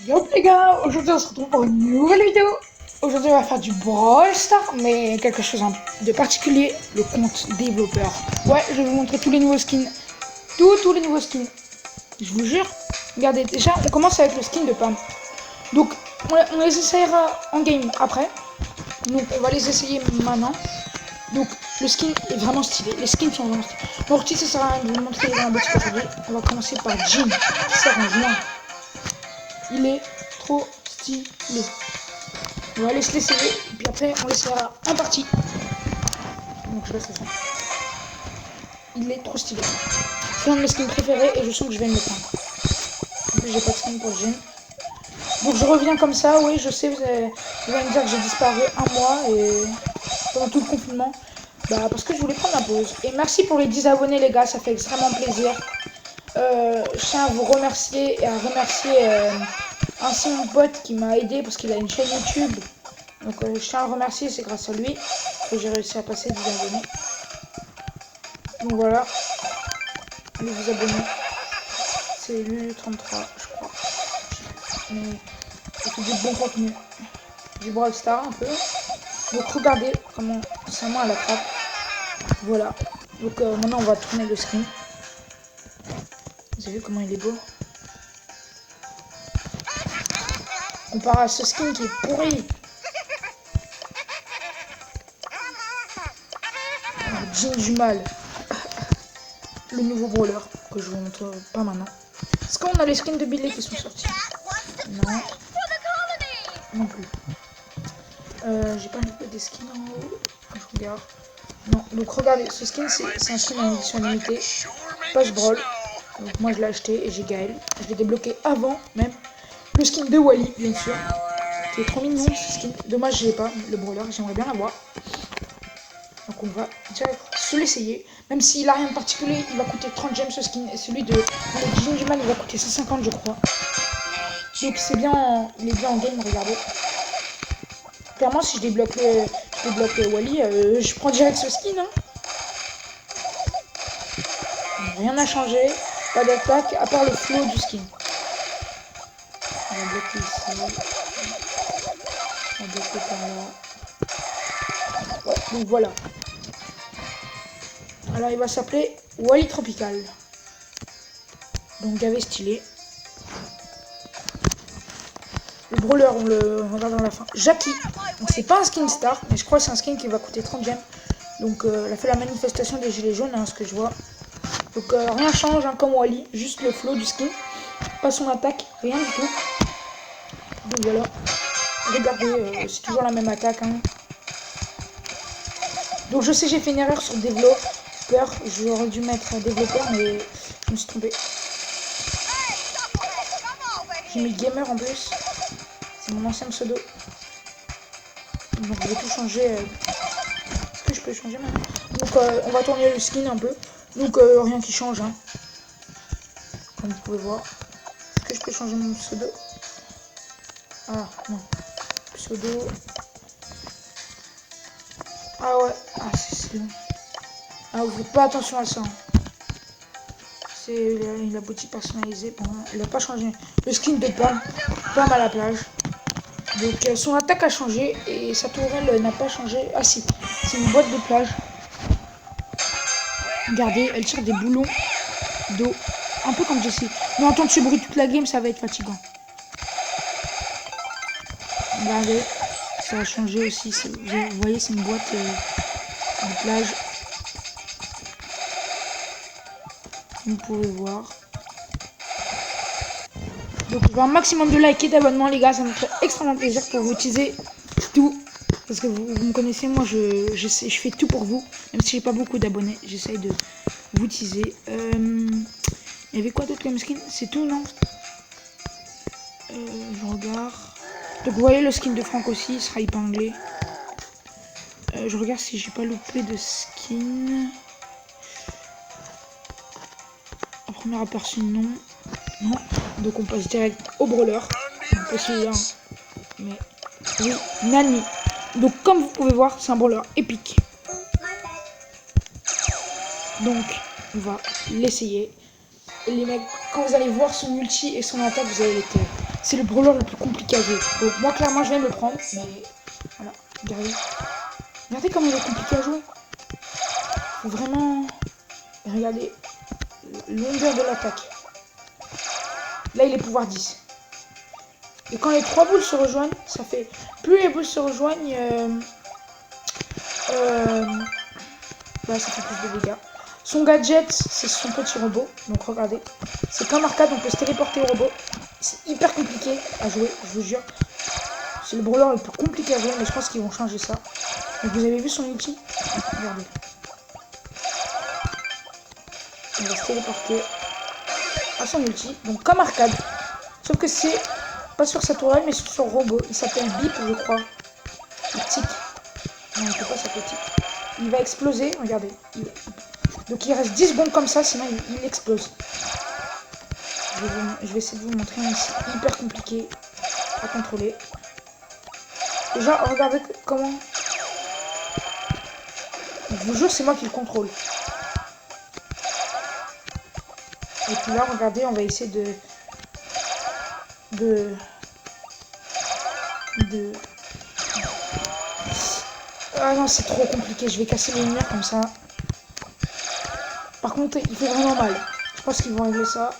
Yo les gars, aujourd'hui on se retrouve pour une nouvelle vidéo. Aujourd'hui on va faire du Brawl Stars, mais quelque chose de particulier, le compte développeur. Ouais, je vais vous montrer tous les nouveaux skins, tous les nouveaux skins. Je vous jure, regardez, déjà on commence avec le skin de Pam. Donc on les essayera en game après. Donc on va les essayer maintenant. Donc le skin est vraiment stylé, les skins sont vraiment stylés. Morty, ça sert à rien de vous montrer dans la boutique aujourd'hui. On va commencer par Jin, qui sert en juin. Il est trop stylé. On va aller se l'essayer, et puis après on l'essayera en partie. Donc je laisse ça. Il est trop stylé. C'est un de mes skins préférés et je sens que je vais me le prendre. En plus j'ai pas de skin pour le gym. Donc je reviens comme ça, oui je sais, vous allez me dire que j'ai disparu un mois et pendant tout le confinement. Bah parce que je voulais prendre ma pause. Et merci pour les 10 abonnés les gars, ça fait extrêmement plaisir. Je tiens à vous remercier et à remercier ainsi mon pote qui m'a aidé parce qu'il a une chaîne YouTube. Donc je tiens à le remercier, c'est grâce à lui que j'ai réussi à passer 10 abonnés. Donc voilà, allez vous abonner. C'est Lulu33 je crois. Mais c'est du bon contenu. Du Brawl Stars un peu. Donc regardez comment sa main elle attrape. Voilà. Donc maintenant on va tourner le skin. Vous avez vu comment il est beau? Comparé à ce skin qui est pourri. Jin du mal. Le nouveau brawler que je vous montre pas maintenant. Est-ce qu'on a les skins de Billy qui sont sortis? Non. Non plus. J'ai pas loupé des skins en haut. Je regarde. Non. Donc regardez, ce skin c'est un skin en édition limitée. Passe Brawl. Donc moi je l'ai acheté et j'ai Gaël. Je l'ai débloqué avant même. Le skin de Wally bien sûr. Qui est trop mignon ce skin. Dommage je l'ai pas, le brawler, j'aimerais bien l'avoir. Donc on va direct se l'essayer. Même s'il a rien de particulier, il va coûter 30 gemmes ce skin. Et celui de Jin du mal il va coûter 150 je crois. Donc c'est bien, il est bien en game, regardez. Clairement si je débloque Wally, je prends direct ce skin. Hein. Rien n'a changé, pas d'attaque à part le flow du skin. On va bloquer ici. On va bloquer par là. Ouais, donc voilà. Alors il va s'appeler Wally Tropical. Donc gavé stylé. Le brawler on le regarde dans la fin. Jackie. Donc c'est pas un skin star, mais je crois que c'est un skin qui va coûter 30 gemmes. Donc elle a fait la manifestation des gilets jaunes, hein, ce que je vois. Donc rien change hein, comme Wally, juste le flow du skin. Pas son attaque, rien du tout. Donc voilà. Regardez, c'est toujours la même attaque. Hein. Donc je sais j'ai fait une erreur sur développeur. J'aurais dû mettre développeur mais je me suis trompé. J'ai mis gamer en plus. C'est mon ancien pseudo. Donc je vais tout changer. Est-ce que je peux changer maintenant? Donc on va tourner le skin un peu. Donc rien qui change. Hein. Comme vous pouvez voir. Est-ce que je peux changer mon pseudo? Ah non. Pseudo. Ah ouais. Ah c'est long. Ah vous faites pas attention à ça. C'est la boutique personnalisée. Bon, elle n'a pas changé. Le skin de Pam. Pam à la plage. Donc son attaque a changé et sa tourelle n'a pas changé. Ah si, c'est une boîte de plage. Regardez, elle tire des boulons d'eau. Un peu comme Jessie. Mais entendre ce bruit toute la game, ça va être fatigant. Regardez, ça a changé aussi. Vous voyez, c'est une boîte de plage. Vous pouvez voir. Donc je veux un maximum de likes et d'abonnements les gars, ça me fait extrêmement plaisir pour vous utiliser tout. Parce que vous me connaissez, moi je fais tout pour vous. Même si j'ai pas beaucoup d'abonnés, j'essaye de vous utiliser. Il y avait quoi d'autre comme skin? C'est tout non? Je regarde. Donc vous voyez le skin de Franck aussi, il sera épinglé. Je regarde si j'ai pas loupé de skin. En premier aperçu non. Non. Donc on passe direct au brawler. On peut celui-là. Mais oui, Nani. Donc comme vous pouvez voir, c'est un brawler épique. Donc on va l'essayer. Et les mecs, quand vous allez voir son ulti et son attaque, vous allez être c'est le brawler le plus compliqué à jouer. Donc moi clairement je viens de le prendre, mais voilà, regardez. Regardez comment il est compliqué à jouer. Faut vraiment regarder la longueur de l'attaque. Là il est pouvoir 10. Et quand les 3 boules se rejoignent, ça fait... Plus les boules se rejoignent, bah, ça fait plus de dégâts. Son gadget, c'est son petit robot. Donc regardez. C'est comme arcade, on peut se téléporter au robot. C'est hyper compliqué à jouer, je vous jure. C'est le brawler le plus compliqué à jouer, mais je pense qu'ils vont changer ça. Donc vous avez vu son ulti? Regardez. On va se téléporter à son ulti. Donc comme arcade. Sauf que c'est pas sur sa tourelle, mais sur son robot. Il s'appelle Bip, je crois. Il tic. Non, il peut pas s'appeler tic. Il va exploser, regardez. Donc il reste 10 secondes comme ça, sinon il explose. Je vais essayer de vous montrer, mais c'est hyper compliqué à contrôler. Déjà, regardez comment... Je vous jure, c'est moi qui le contrôle. Et puis là, regardez, on va essayer Ah non, c'est trop compliqué, je vais casser les lumières comme ça. Par contre, il fait vraiment mal. Je pense qu'ils vont régler ça.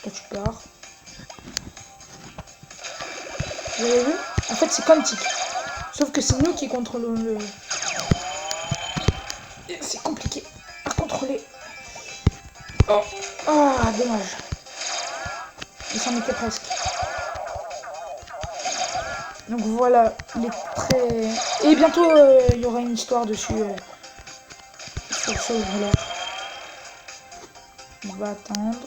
Toi, tu pars. Vous avez vu? En fait, c'est comme tic. Sauf que c'est nous qui contrôlons le... C'est compliqué à contrôler. Oh, ah, dommage. Il s'en était presque. Donc voilà, il est très... Et bientôt, il y aura une histoire dessus. Sur ce voilà. On va attendre.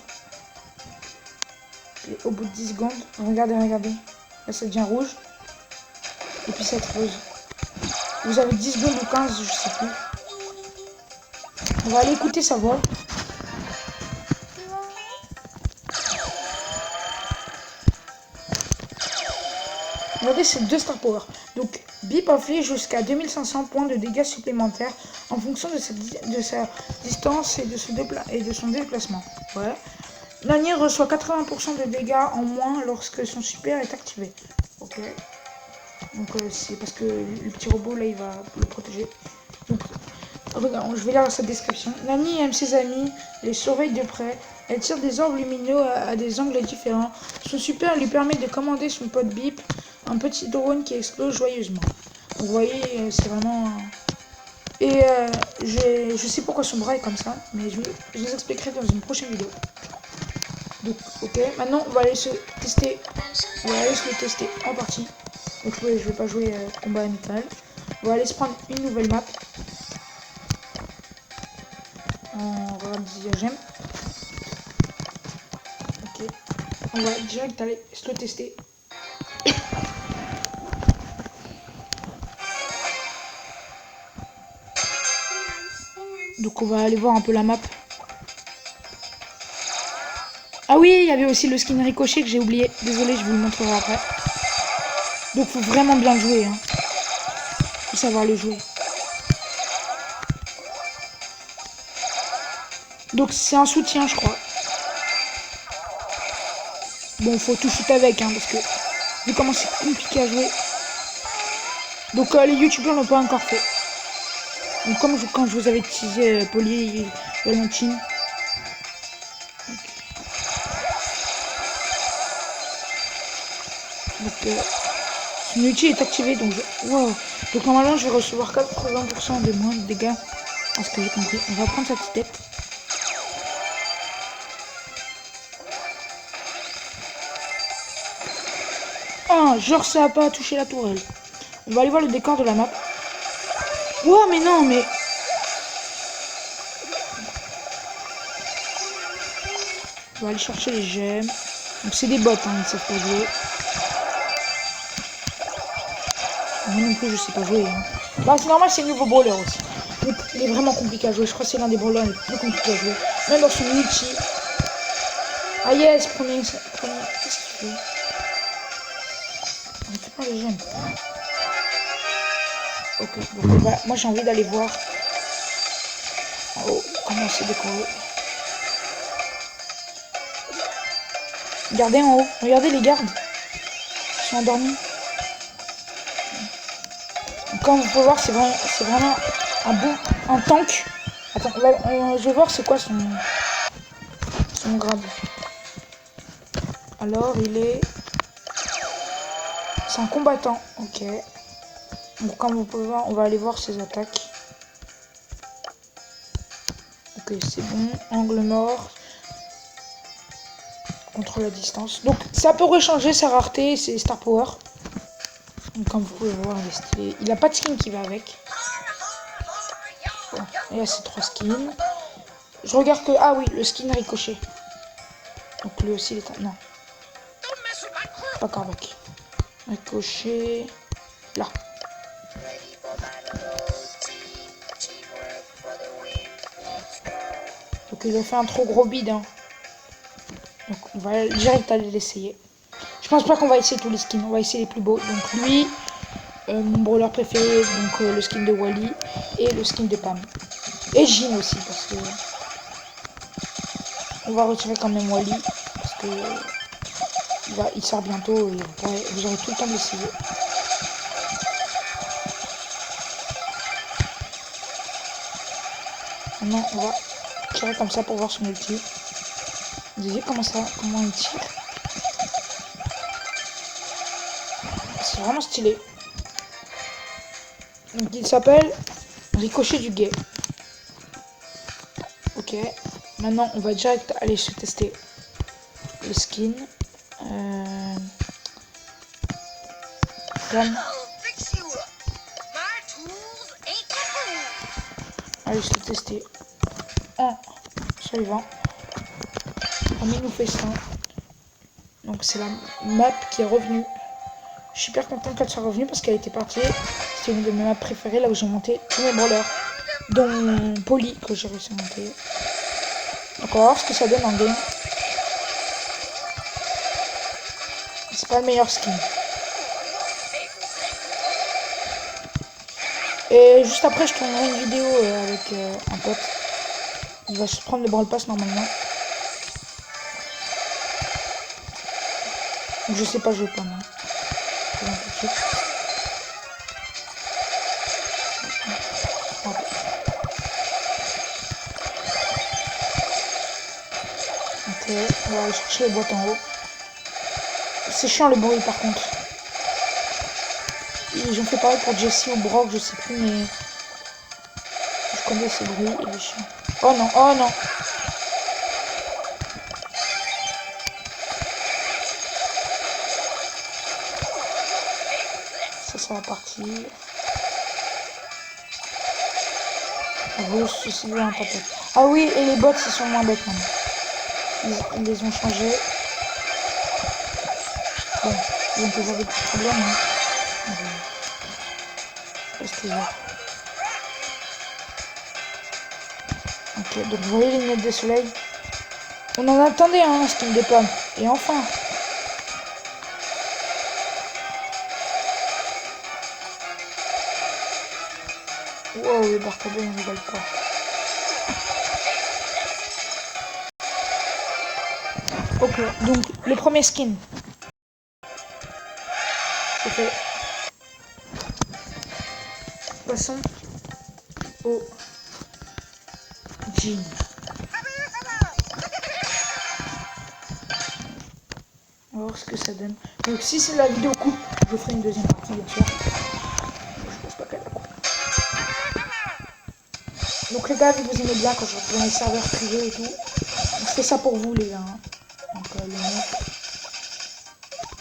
Et au bout de 10 secondes, regardez, regardez. Là, ça devient rouge. Et puis ça explose. Vous avez 10 secondes ou 15, je sais plus. On va aller écouter sa voix. Regardez, c'est 2 Star Power. Donc, Bip inflige jusqu'à 2500 points de dégâts supplémentaires en fonction de sa distance et de son déplacement. Ouais. Nani reçoit 80% de dégâts en moins lorsque son super est activé. Ok. Donc, c'est parce que le petit robot, là, il va le protéger. Donc, regarde, je vais lire sa description. Nani aime ses amis, les surveille de près. Elle tire des orbes lumineux à des angles différents. Son super lui permet de commander son pote Bip, un petit drone qui explose joyeusement. Donc, vous voyez, c'est vraiment... Et je sais pourquoi son bras est comme ça, mais je vous expliquerai dans une prochaine vidéo. Donc, ok, maintenant on va aller se tester. On va aller se le tester en partie. Donc, je vais pas jouer combat amical. On va aller se prendre une nouvelle map. On va dire j'aime. Ok. On va direct aller se le tester. Donc on va aller voir un peu la map. Ah oui, il y avait aussi le skin ricochet que j'ai oublié. Désolé, je vous le montrerai après. Donc faut vraiment bien le jouer. Hein. Faut savoir le jouer. Donc c'est un soutien, je crois. Bon, faut tout shoot avec, hein, parce que vu comment c'est compliqué à jouer. Donc les youtubeurs l'ont pas encore fait. Donc comme quand je vous avais teasé Polly et Valentine. Donc son ulti est activé, donc wow. Donc normalement je vais recevoir 80% de moins de dégâts. À ce que j'ai compris. On va prendre sa petite tête. Ah, genre ça a pas touché la tourelle. On va aller voir le décor de la map. Wow, mais non, mais... On va aller chercher les gemmes. Donc c'est des bots, hein, ils ne savent pas jouer. Moi non plus, je sais pas jouer. Hein. Bah, c'est normal, c'est nouveau brawler aussi. Donc, il est vraiment compliqué à jouer. Je crois que c'est l'un des brawlers les plus compliqués à jouer. Même dans son ulti. Ah yes, premier... Qu'est-ce qu'il fait? On fait pas les gemmes. Ok, donc voilà. Moi j'ai envie d'aller voir en haut comment c'est décoré. Regardez en haut. Regardez les gardes. Ils sont endormis. Comme vous pouvez voir, c'est vraiment un tank. Attends, je vais voir c'est quoi son grade. Alors, c'est un combattant. Ok. Donc, comme vous pouvez voir, on va aller voir ses attaques. Ok, c'est bon. Angle mort. Contrôle à distance. Donc, ça peut rechanger sa rareté, ses star power. Donc, comme vous pouvez voir, il est stylé. Il a pas de skin qui va avec. Bon, et là, c'est 3 skins. Je regarde que... Ah oui, le skin ricochet. Donc, lui aussi, il est... Non. Pas Carbac. Ricochet. Là. Donc, il a fait un trop gros bide. Hein. Donc, on va direct aller l'essayer. Je pense pas qu'on va essayer tous les skins. On va essayer les plus beaux. Donc, lui... mon brawler préféré, donc le skin de Wally et le skin de Pam. Et Jean aussi, parce que on va retirer quand même Wally, parce que il sort bientôt et vous aurez tout le temps de l'essayer. Maintenant, on va tirer comme ça pour voir son ulti. Vous voyez comment il tire? C'est vraiment stylé. Donc il s'appelle Ricochet du Guet. Ok. Maintenant on va direct aller se tester les skins. Allez je l'ai testé. En suivant. On nous fait ça. Donc c'est la map qui est revenue. Je suis super contente qu'elle soit revenue parce qu'elle était partie. C'était une de mes maps préférées, là où j'ai monté tous mes brawlers. Dont Polly que j'ai réussi à monter. Donc on va voir ce que ça donne en game. C'est pas le meilleur skin. Et juste après je tournerai une vidéo avec un pote. Il va se prendre le brawl pass normalement. Donc je sais pas jouer pas moi. Ok, on va aller chercher les boîtes en haut. C'est chiant le bruit par contre. Ils ont fait pareil pour Jessie ou Brock, je sais plus, mais je connais ce bruit, il est chiant. Oh non, oh non. Ça va partir. Ah oui, et les bots, ils sont moins bêtes maintenant. Ils les ont changés. Bon, ils ont toujours des petits problèmes. Hein. Ok, donc vous voyez les lunettes de soleil. On en attendait un skin de pomme. Et enfin. Wow, le Bartabo, on ne rigole pas. Ok, donc le premier skin. C'est fait. Passons au jean. On va voir ce que ça donne. Donc si c'est la vidéo coupe, je ferai une deuxième partie bien sûr. Je pense pas qu'elle la coupe. Donc les gars, vous aimez bien quand je retourne les serveurs privés et tout. Je fais ça pour vous les gars. Hein. Donc les mecs,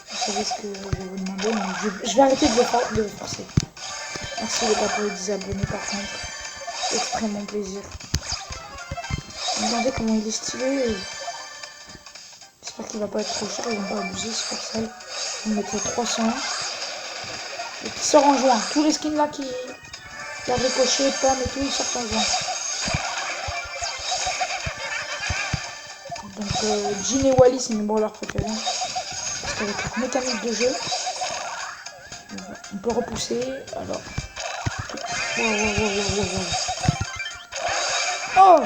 vous savez ce que je vais vous demander, mais je vais arrêter de vous forcer. Merci les gars pour les 10 abonnés par contre. Extrêmement plaisir. Regardez comment il est stylé. J'espère qu'il va pas être trop cher, ils vont pas abuser, Supercell. On va mettre 300. Et qui sort en juin. Tous les skins là qui a ricochet, Pam et tout, ils sortent en juin. Donc Jean et Wally, c'est mes brawlers préférés. Parce qu'avec leur mécanique de jeu, on peut repousser. Alors. Oh,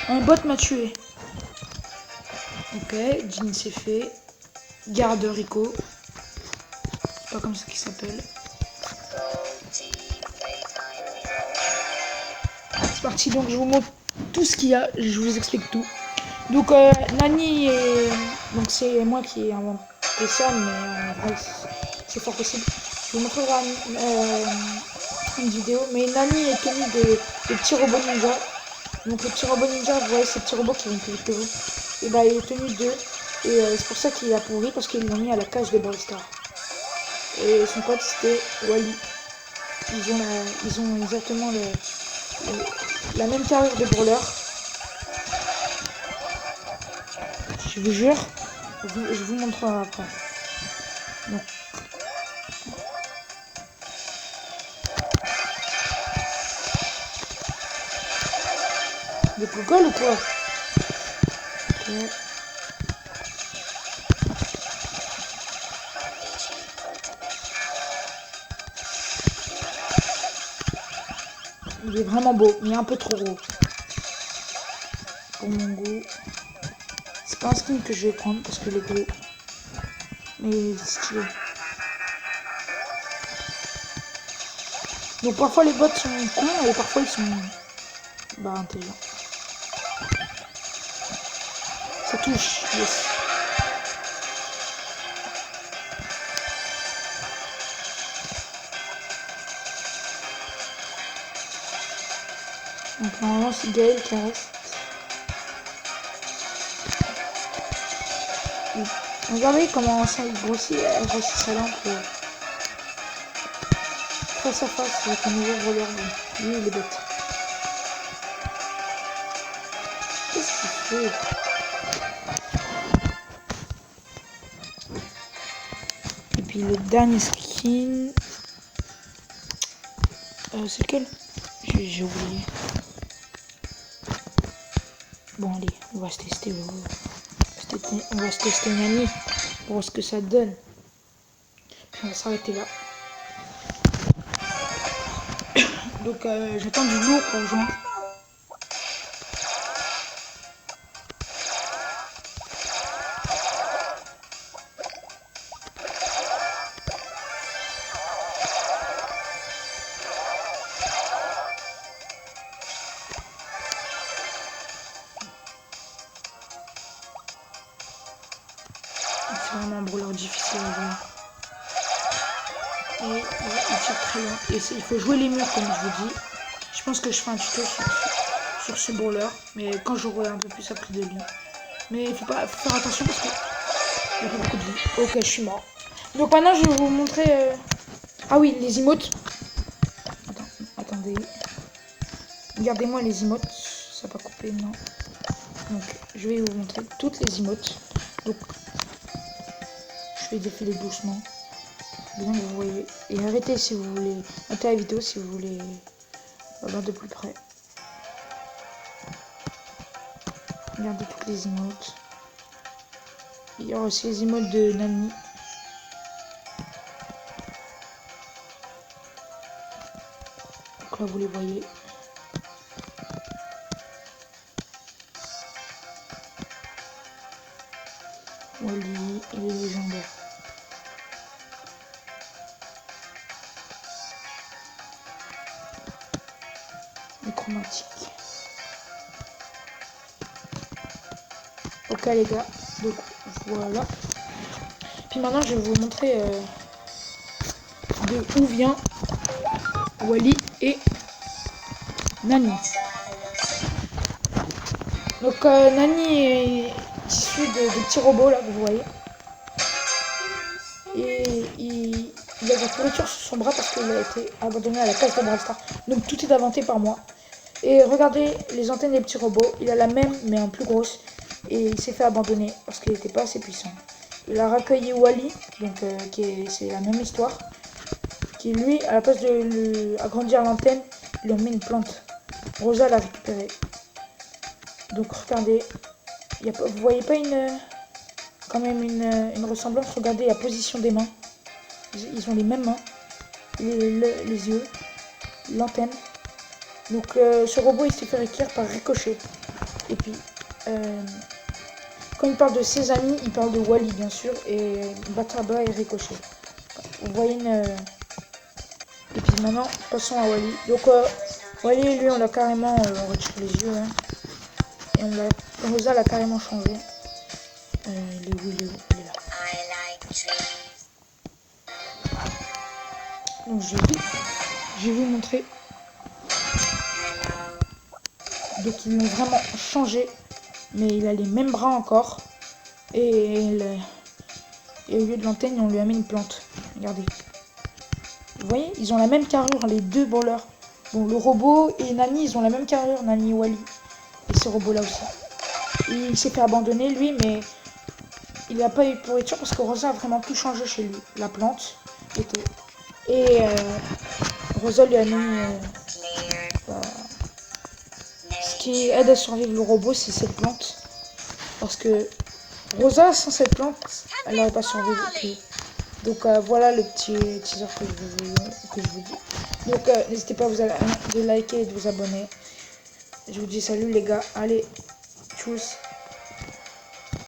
un bot m'a tué. Ok, Jean c'est fait. Garde Rico. C'est pas comme ça qu'il s'appelle. C'est parti, donc je vous montre tout ce qu'il y a, je vous explique tout. Donc Nani, donc c'est moi qui ai inventé ça, mais en vrai c'est fort possible. Je vous montrerai une vidéo, mais Nani est tenue de petits robots ninja. Donc le petit robot ninja, vous voyez ces petits robots qui vont plus vite que vous. Et bah il est tenu d'eux, et c'est pour ça qu'il a pourri, parce qu'ils l'ont mis à la cage de Brawl Stars. Et son pote c'était Wally. Ils ont exactement la même carrure de brawler. Je vous jure, je vous montrerai après. Donc. Des Google ou quoi? Okay. Il est vraiment beau, mais un peu trop gros. Pour mon goût. C'est pas un skin que je vais prendre parce que le gros. Mais c'est stylé. Donc parfois les bots sont cons et parfois ils sont intelligents. Ça touche, yes. Donc normalement c'est Gaël qui reste. Regardez comment ça grossit, elle grossit sa lampe face à face avec un nouveau voleur. Lui il est bête. Qu'est-ce qu'il fait? Et puis le dernier skin, c'est lequel? J'ai oublié. Bon allez, on va se tester. On va se tester une amie pour voir ce que ça donne. On va s'arrêter là. Donc j'attends du lourd pour rejoindre. C'est vraiment un brawler difficile à jouer. Et il tire très loin. Et il faut jouer les murs comme je vous dis. Je pense que je ferai un tuto sur ce brawler. Mais quand j'aurai un peu plus appris de lui. Mais il faut faire attention parce qu'il n'y a pas beaucoup de vie. Ok, je suis mort. Donc maintenant je vais vous montrer... Ah oui, les emotes. Attendez. Regardez-moi les emotes. Ça n'a pas coupé, non. Donc je vais vous montrer toutes les emotes. Donc je vais défiler doucement. Bien que vous voyez. Et arrêtez si vous voulez. Arrêtez la vidéo si vous voulez voir de plus près. Regardez toutes les emotes. Il y aura aussi les emotes de Nani. Donc là vous les voyez. Wally, il est légendaire. Les chromatiques. Ok les gars, donc voilà. Puis maintenant je vais vous montrer de où vient Wally et Nani. Donc Nani est issu de petits robots là que vous voyez. Et il a de la pourriture sur son bras parce qu'il a été abandonné à la cage de Brawl Stars. Donc tout est inventé par moi. Et regardez les antennes des petits robots. Il a la même mais en plus grosse. Et il s'est fait abandonner parce qu'il n'était pas assez puissant. Il a recueilli Wally, donc c'est la même histoire. Qui lui, à la place de agrandir l'antenne, il lui a mis une plante. Rosa l'a récupéré. Donc regardez, vous voyez pas quand même une ressemblance. Regardez la position des mains. Ils ont les mêmes mains, les yeux, l'antenne. Donc ce robot il s'est fait recueillir par ricochet. Et puis Quand il parle de ses amis, il parle de Wally bien sûr, et Bataba et Ricochet. Vous voyez une... Et puis maintenant, passons à Wally. Donc Wally, lui, on l'a carrément retiré les yeux. Hein. Et Rosa l'a carrément changé. Il est où, il est où? Il est là. Donc je vais vous montrer. Donc ils l'ont vraiment changé. Mais il a les mêmes bras encore. Et au lieu de l'antenne, on lui a mis une plante. Regardez. Vous voyez, ils ont la même carrure, les deux bowlers. Bon, le robot et Nani, ils ont la même carrure, Nani et Wally. Et ce robot-là aussi. Il s'est fait abandonner, lui, mais il n'a pas eu de pourriture parce que Rosa a vraiment tout changé chez lui. La plante et tout. Et Rosa lui a mis... ce qui aide à survivre le robot, c'est cette plante. Parce que Rosa, sans cette plante, elle n'aurait pas survécu. Donc voilà le petit teaser que je vous dis. Donc n'hésitez pas à de liker et de vous abonner. Je vous dis salut les gars. Allez, tchuss.